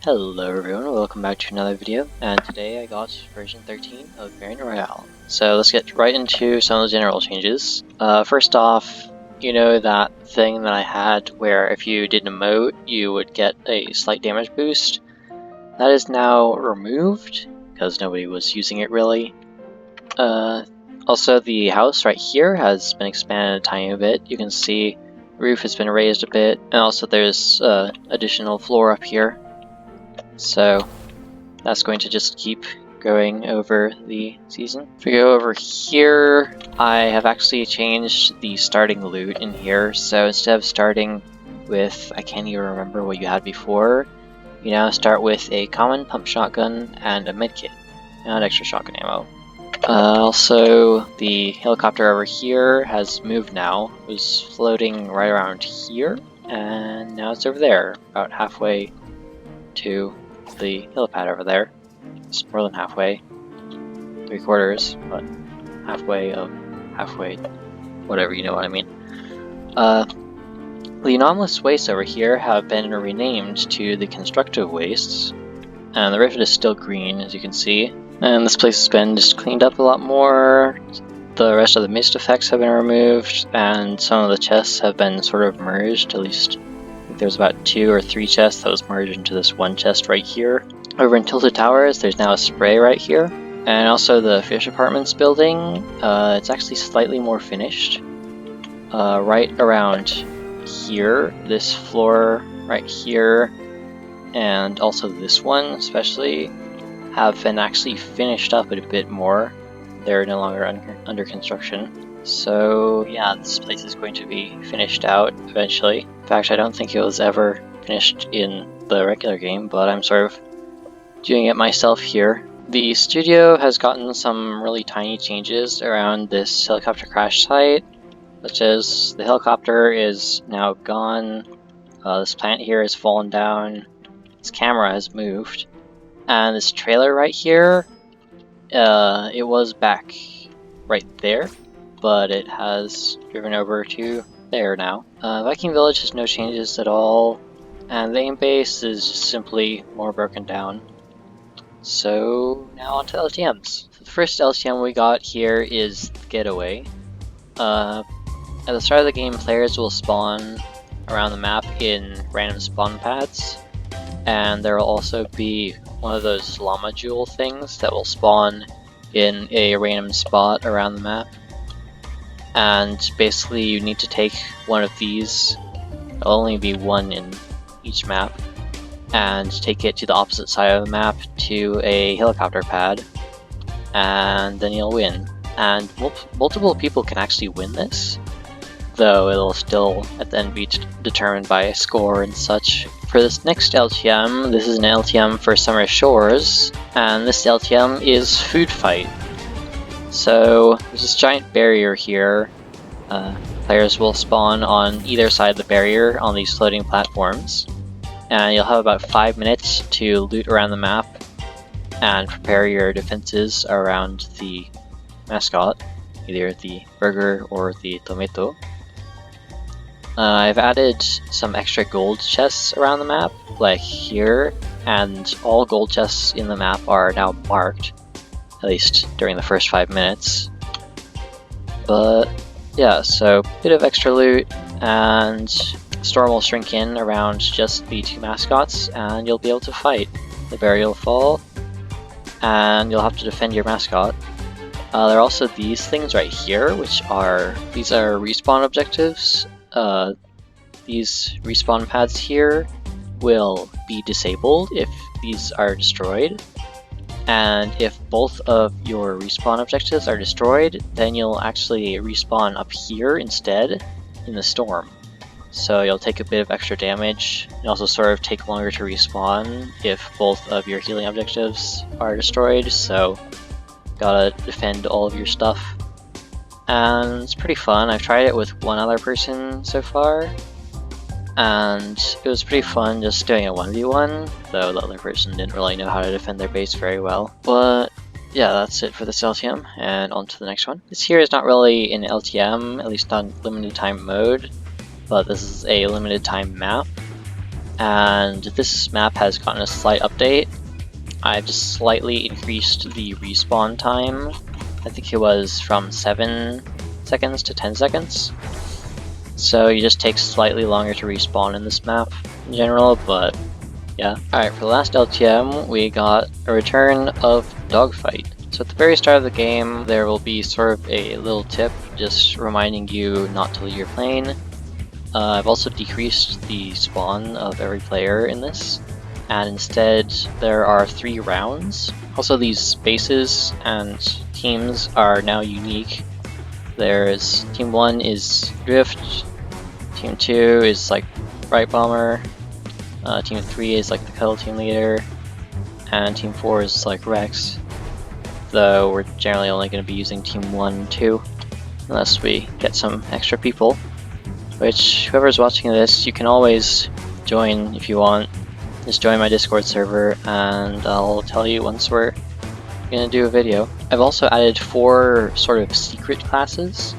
Hello everyone, welcome back to another video, and today I got version 13 of Royale. So let's get right into some of the general changes. First off, you know that thing that I had where if you did an emote you would get a slight damage boost? That is now removed, because nobody was using it really. Also the house right here has been expanded a tiny bit. You can see the roof has been raised a bit, and also there's additional floor up here. So that's going to just keep going over the season. If we go over here, I have actually changed the starting loot in here. So instead of starting with, I can't even remember what you had before, you now start with a common pump shotgun and a medkit, and extra shotgun ammo. Also, the helicopter over here has moved now. It was floating right around here, and now it's over there, about halfway to the helipad over there. It's more than halfway. 3/4, but halfway of halfway. Whatever, you know what I mean. The anomalous wastes over here have been renamed to the constructive wastes, and the rift is still green, as you can see. And this place has been just cleaned up a lot more. The rest of the mist effects have been removed, and some of the chests have been sort of merged, at least there's about 2 or 3 chests that was merged into this one chest right here. Over in Tilted Towers, there's now a spray right here. And also the Fish Apartments building, it's actually slightly more finished. Right around here, this floor right here, and also this one especially, have been actually finished up a bit more. They're no longer under construction. So yeah, this place is going to be finished out eventually. In fact, I don't think it was ever finished in the regular game, but I'm sort of doing it myself here. The studio has gotten some really tiny changes around this helicopter crash site, such as the helicopter is now gone, this plant here has fallen down, this camera has moved, and this trailer right here, it was back right there, but it has driven over to there now. Viking Village has no changes at all, and the aim base is just simply more broken down. So now on to LTMs. So the first LTM we got here is Getaway. At the start of the game, players will spawn around the map in random spawn pads, and there will also be one of those llama jewel things that will spawn in a random spot around the map. And basically you need to take one of these, there'll only be one in each map, and take it to the opposite side of the map to a helicopter pad, and then you'll win. And multiple people can actually win this, though it'll still at the end be determined by a score and such. For this next LTM, this is an LTM for Summer Shores, and this LTM is Food Fight. So there's this giant barrier here. Players will spawn on either side of the barrier on these floating platforms, and you'll have about 5 minutes to loot around the map and prepare your defenses around the mascot, either the burger or the tomato. I've added some extra gold chests around the map, like here, and all gold chests in the map are now marked, at least during the first 5 minutes. But yeah, so a bit of extra loot, and storm will shrink in around just the 2 mascots, and you'll be able to fight. The barrier will fall, and you'll have to defend your mascot. There are also these things right here, these are respawn objectives. These respawn pads here will be disabled if these are destroyed. And if both of your respawn objectives are destroyed, then you'll actually respawn up here instead in the storm. So you'll take a bit of extra damage, and also sort of take longer to respawn if both of your healing objectives are destroyed, so gotta defend all of your stuff. And it's pretty fun. I've tried it with one other person so far, and it was pretty fun just doing a 1v1, though the other person didn't really know how to defend their base very well. But yeah, that's it for this LTM, and on to the next one. This here is not really an LTM, at least not limited time mode. but this is a limited time map, and this map has gotten a slight update. I've just slightly increased the respawn time. I think it was from 7 seconds to 10 seconds. So you just take slightly longer to respawn in this map in general, but yeah. Alright, for the last LTM, we got a return of Dogfight. So at the very start of the game, there will be sort of a little tip just reminding you not to leave your plane. I've also decreased the spawn of every player in this, and instead there are 3 rounds. Also, these bases and teams are now unique. There's Team 1 is Drift, Team 2 is like Bright Bomber, Team 3 is like the Cuddle Team Leader, and Team 4 is like Rex, though we're generally only going to be using Team 1 and 2, unless we get some extra people, which whoever's watching this, you can always join if you want. Just join my Discord server and I'll tell you once we're going to do a video. I've also added 4 sort of secret classes,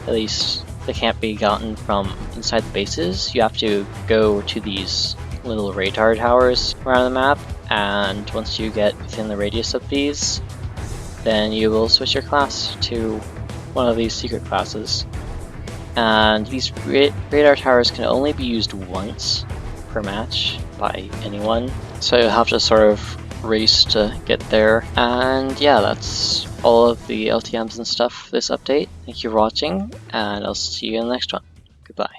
at least they can't be gotten from inside the bases. You have to go to these little radar towers around the map, and once you get within the radius of these, then you will switch your class to one of these secret classes. And these radar towers can only be used once per match by anyone, so you'll have to sort of race to get there. And yeah, that's all of the LTMs and stuff for this update. Thank you for watching, and I'll see you in the next one. Goodbye.